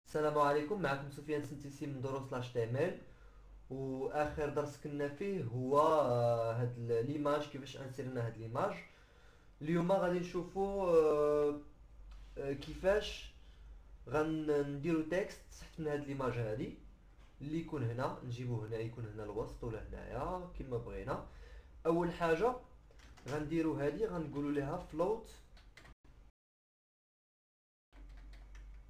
السلام عليكم، معكم سفيان سنتيسي من دروس لاش تي ام ال. واخر درس كنا فيه هو هاد ليماج، كيفاش انسيرنا هاد ليماج. اليوم غادي نشوفوا كيفاش غنديروا تكست تحت من هاد ليماج هادي اللي يكون هنا. نجيبوه هنا، يكون هنا الوسط ولا هنايا كما بغينا. اول حاجه غنديروا هادي، غنقولوا لها فلوت،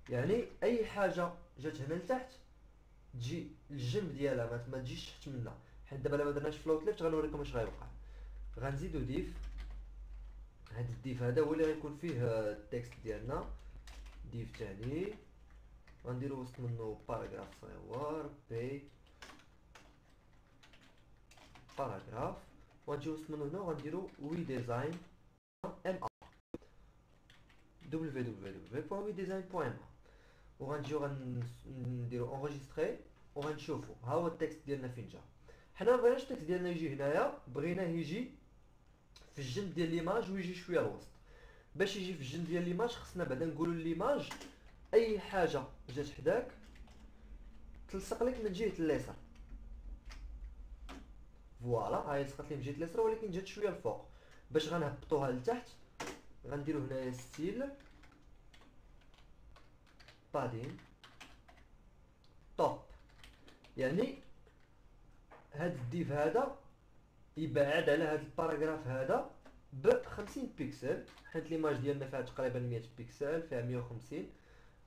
يعني اي حاجه جات هنا لتحت تجي الجنب ديالها، ما تجيش تحت منا. حيت دابا ما درناش فلوت ليفت، غنوريكم اش غيوقع. غنزيدو ديف. هاد الديف هذا هو اللي غيكون فيه التكست ديالنا. ديف تاني غنديرو وسط منو باراغراف صغيور، بي باراغراف. وغنجي وسط منو هنا وغنديرو وي ديزاين ام ا www.widdesign.ma. وغنجيو غنديرو انغيستري وغنشوفو ها هو التكست ديالنا فين جا. حنا مبغيناش التكست ديالنا يجي هنايا، بغيناه يجي في الجنب ديال ليماج ويجي شويه الوسط. باش يجي في الجنب ديال ليماج خصنا بعدا نقولوا ليماج اي حاجه جات حداك تلصق لك من جهه اليسار. فوالا، هاهي لصقت لي من جهه اليسار ولكن جات شويه الفوق. باش غنهبطوها لتحت غنديروا هنايا ستيل بادين توب. يعني هاد الديف هذا يبعد على هاد الباراغراف هذا ب 50 بيكسل، حيت ليماج ديالنا فيها تقريبا 100 بيكسل، فيها 150،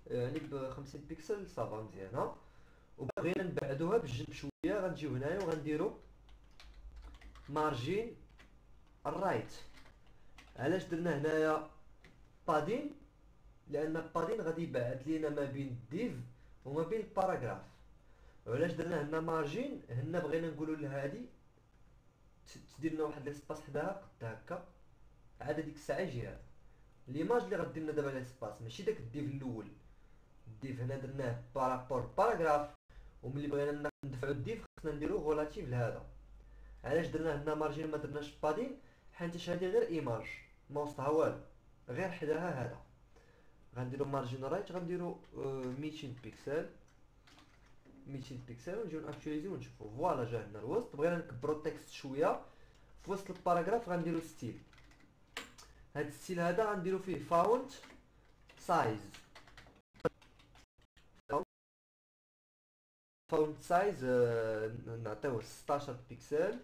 يعني ب 50 بيكسل صافا مزيانه. وبغينا نبعدوها بالجنب شويه، غنجيو هنايا وغنديرو مارجين الرايت. علاش درنا هنايا بادين؟ لان بادين غادي يبعد لينا ما بين الديف وما بين الباراغراف. وعلاش درنا هنا مارجين؟ هنا بغينا نقولوا لها هادي تدير لنا واحد ليسباس حداها قد هكا، عاد ديك الساعه يجي هذا ليماج اللي غدير لنا دابا ليسباس، ماشي داك الديف الاول. الديف هنا درناه بارابور باراغراف، وملي بغينا ندفعو الديف خصنا نديرو غولاتيف لهذا. علاش درنا هنا مارجين ما درناش بادين؟ حيتاش هادي غير ايماج ما وسطها والو، غير حداها هذا. غنديرو مارجين رايت، غنديرو 200 بيكسل، 200 بيكسل، ونجيو ناكتواليزي ونشوفو. فوالا جا هنا الوسط. بغينا نكبرو التكست شويه في وسط الباراغراف، غنديرو ستيل. هاد الستيل هذا غنديرو فيه فاونت سايز. فاونت سايز نعطيوه 16 بيكسل.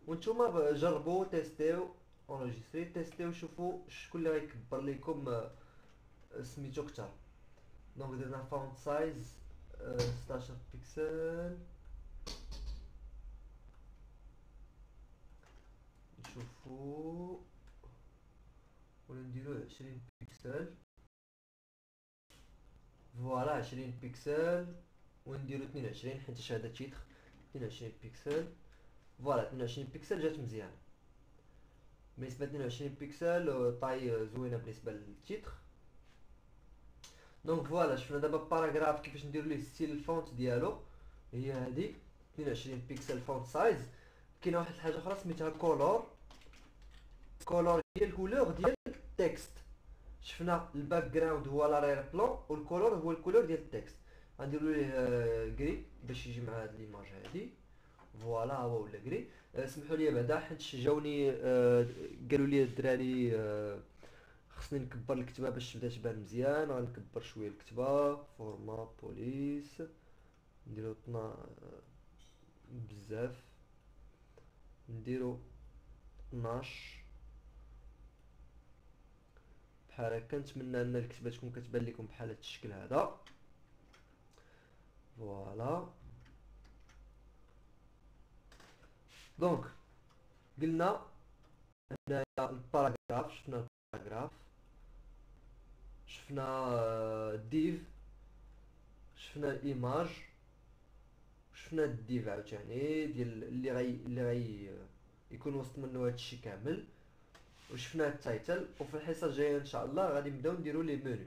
وانتوما جربوا تيستيو اونجستري، تيستيو شوفوا شكون اللي غيكبر لكم سميتو كتر. دونك درنا فاونت سايز 16 بيكسل. نشوفوا ولا نديرو 20 بيكسل. فوالا 20 بيكسل. ونديرو 22 حيت هذا تيتر. 22 بيكسل. فوالا 22 بيكسل جات مزيان. بالنسبه 22 بيكسل طاي زوينه بالنسبه للتيتر. دونك فوالا شفنا دابا باراغراف كيفاش نديرو ليه ستيل الفونت ديالو. هي هادي 22 بيكسل فونت سايز. كاينه واحد الحاجه اخرى سميتها كولور. كولور هي الكولور ديال التكست. شفنا الباك جراوند هو لارير بلون، والكولور هو الكولور ديال التكست. غنديرو ليه كري باش يجي مع هاد ليماج هادي. فوالا هو ولا كري. سمحوا لي بعدا حيت جاوني قالوا لي الدراري خصني نكبر الكتابه باش تبدا تبان مزيان. غنكبر شويه الكتابه. فورما بوليس نديرو بزاف، نديرو 12 بحال هكا. نتمنى ان الكتابه تكون كتبان لكم بحال هاد الشكل هذا. فوالا. دونك قلنا هنايا الباراغراف، شفنا الباراغراف، شفنا الديف، شفنا الايماج، شفنا الديف عاوتاني ديال اللي غي يكون وسط منه هادشي كامل، وشفنا التايتل. وفي الحصه الجايه ان شاء الله غادي نبداو نديرو لي منيو.